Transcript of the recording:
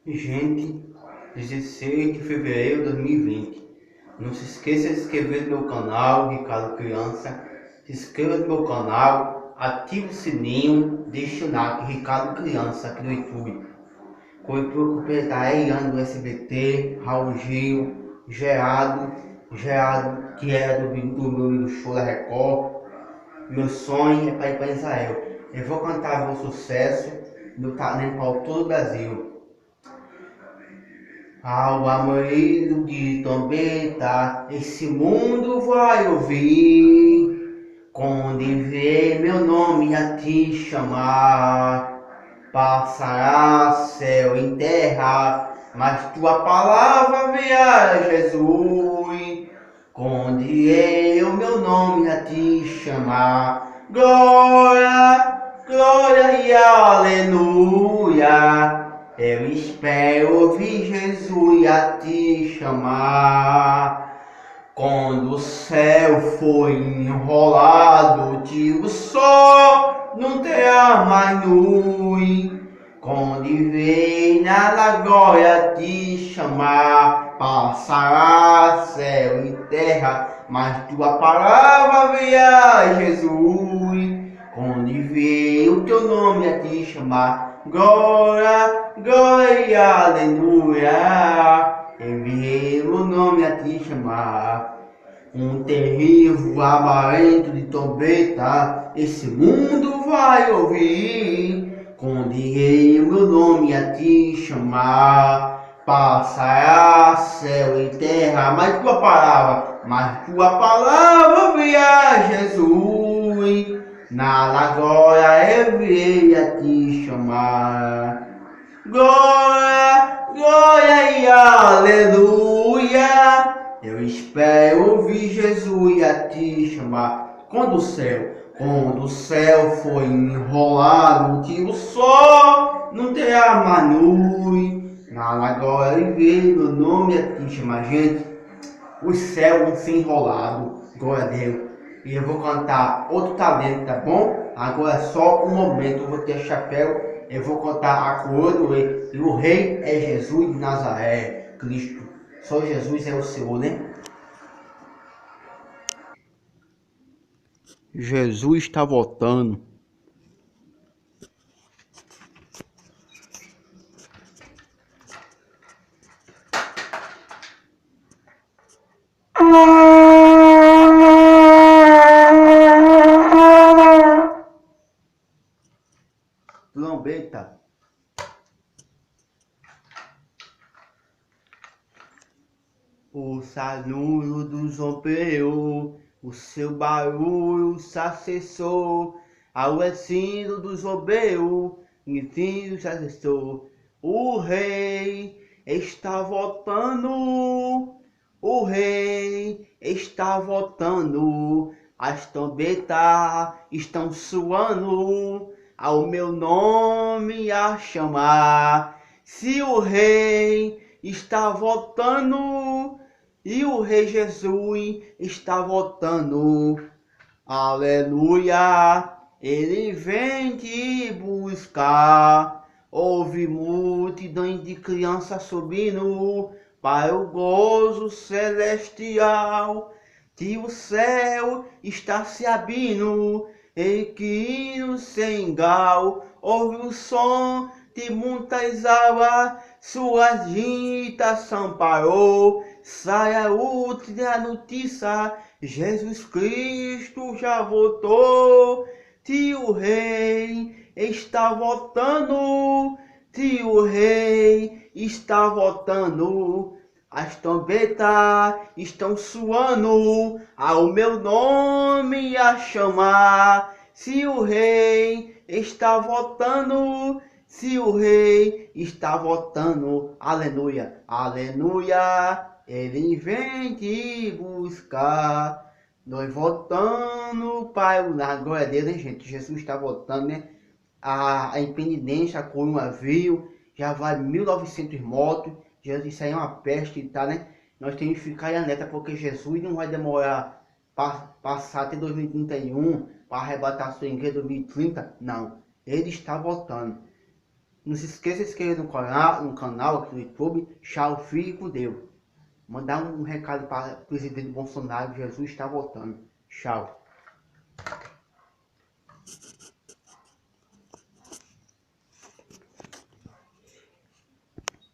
Gente, 16 de fevereiro de 2020. Não se esqueça de se inscrever no meu canal, Ricardo Criança. Se inscreva no meu canal, ative o sininho, deixe o like, Ricardo Criança, aqui no YouTube. Cobertura completa Eliane do SBT, Raul Gil, Gerardo, que era do meu show da Record. Meu sonho é para ir para Israel. Eu vou cantar meu sucesso, meu talento para todo o Brasil. Ao amoreiro de trombeta, esse mundo vai ouvir. Quando ver meu nome a te chamar, passará céu e terra, mas tua palavra virá, Jesus. Quando eu meu nome a te chamar, glória, glória e aleluia. Eu espero ouvir Jesus a te chamar. Quando o céu foi enrolado, o sol não terá mais luz. Quando vem na glória te chamar, passará céu e terra, mas tua palavra virá, Jesus. Quando veio o teu nome a te chamar, glória, glória e aleluia. Enviei o nome a te chamar. Um terrível amarento de trombeta, esse mundo vai ouvir. Quando irei o meu nome a te chamar, passará céu e terra, mas tua palavra virá, Jesus. Na glória eu virei a te chamar. Glória, glória e aleluia. Eu espero ouvir Jesus a te chamar. Quando o céu foi enrolado, o sol não terá mais luz. Na glória veio meu nome a te chamar. Gente, os céus vão ser enrolados. Glória a Deus. E eu vou cantar outro talento, tá bom? Agora é só um momento, eu vou ter chapéu. Eu vou cantar a coroa do rei. E o rei é Jesus de Nazaré, Cristo. Só Jesus é o Senhor, né? Jesus está voltando. Trombeta. O saludo do zombeou, o seu barulho se acessou, ao ensino do zombeou, enfim se acessou. O rei está voltando, o rei está voltando, as trombetas estão suando, ao meu nome a chamar. Se o rei está voltando, e o Rei Jesus está voltando. Aleluia! Ele vem te buscar. Houve multidão de crianças subindo para o gozo celestial. Que o céu está se abrindo, e que no sengal ouve o som de muitas águas, sua agitação parou. Sai a última notícia, Jesus Cristo já voltou. Tio Rei está voltando, tio Rei está voltando. As trombetas estão suando, ao meu nome a chamar. Se o rei está voltando, se o rei está voltando, aleluia, aleluia, ele vem te buscar. Nós voltando para o glória a Deus, né, gente? Jesus está voltando, né? A independência, a coronavírus, já vai 1.900 mortos. Jesus, isso aí é uma peste, tá, né? Nós temos que ficar em alerta, porque Jesus não vai demorar para passar até 2031, para arrebatar a sua igreja 2030, não. Ele está voltando. Não se esqueça de se inscrever no canal aqui no YouTube. Tchau, fique com Deus. Mandar um recado para o presidente Bolsonaro. Jesus está voltando. Tchau.